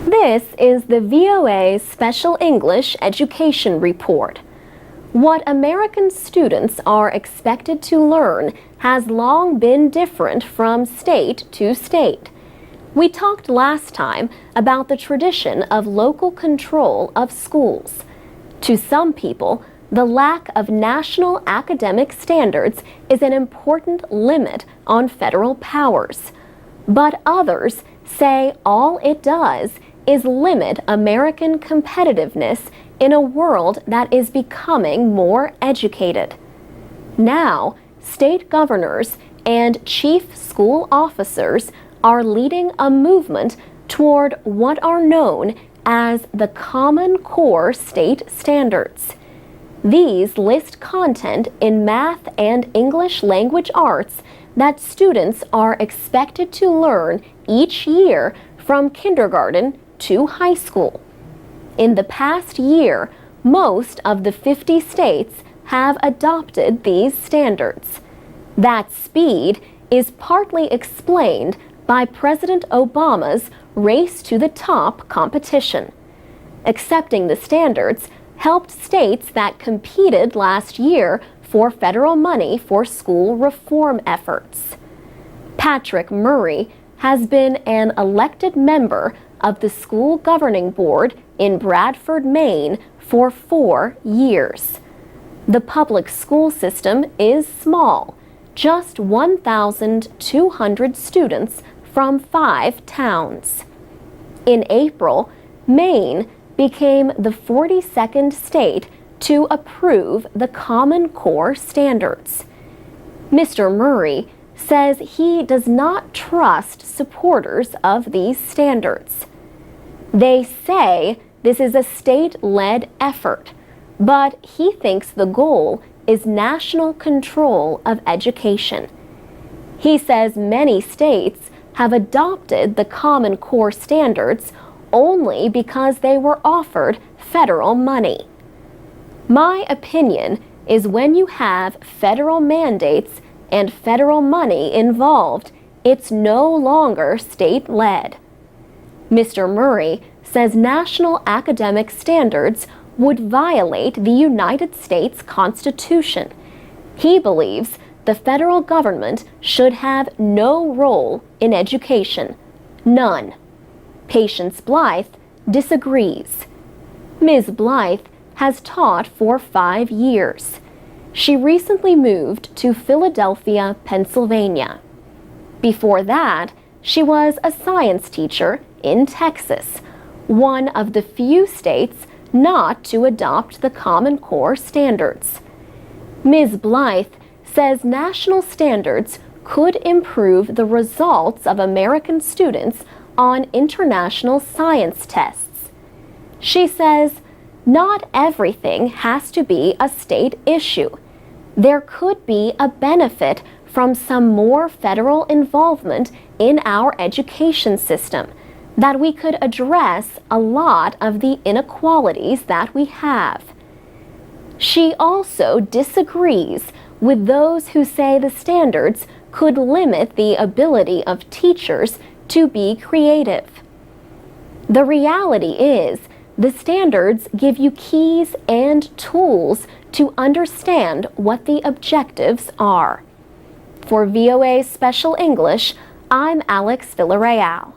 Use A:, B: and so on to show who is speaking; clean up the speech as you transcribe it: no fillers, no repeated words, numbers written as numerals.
A: This is the VOA Special English Education Report. What American students are expected to learn has long been different from state to state. We talked last time about the tradition of local control of schools. To some people, the lack of national academic standards is an important limit on federal powers. But others say all it does is limit American competitiveness in a world that is becoming more educated. Now, state governors and chief school officers are leading a movement toward what are known as the Common Core State Standards. These list content in math and English language arts that students are expected to learn each year from kindergarten to high school. In the past year, most of the 50 states have adopted these standards. That speed is partly explained by President Obama's Race to the Top competition. Accepting the standards helped states that competed last year for federal money for school reform efforts. Patrick Murray has been an elected member of the school governing board in Bradford, Maine for 4 years. The public school system is small, just 1,200 students from 5 towns. In April, Maine became the 42nd state to approve the Common Core standards. Mr. Murray says he does not trust supporters of these standards. They say this is a state-led effort, but he thinks the goal is national control of education. He says many states have adopted the Common Core standards only because they were offered federal money. My opinion is when you have federal mandates and federal money involved, it's no longer state-led. Mr. Murray says national academic standards would violate the United States Constitution. He believes the federal government should have no role in education. None. Patience Blythe disagrees. Ms. Blythe has taught for 5 years. She recently moved to Philadelphia, Pennsylvania. Before that, she was a science teacher in Texas, one of the few states not to adopt the Common Core standards. Ms. Blythe says national standards could improve the results of American students on international science tests. She says, not everything has to be a state issue. There could be a benefit from some more federal involvement in our education system, that we could address a lot of the inequalities that we have. She also disagrees with those who say the standards could limit the ability of teachers to be creative. The reality is, the standards give you keys and tools to understand what the objectives are. For VOA Special English, I'm Alex Villarreal.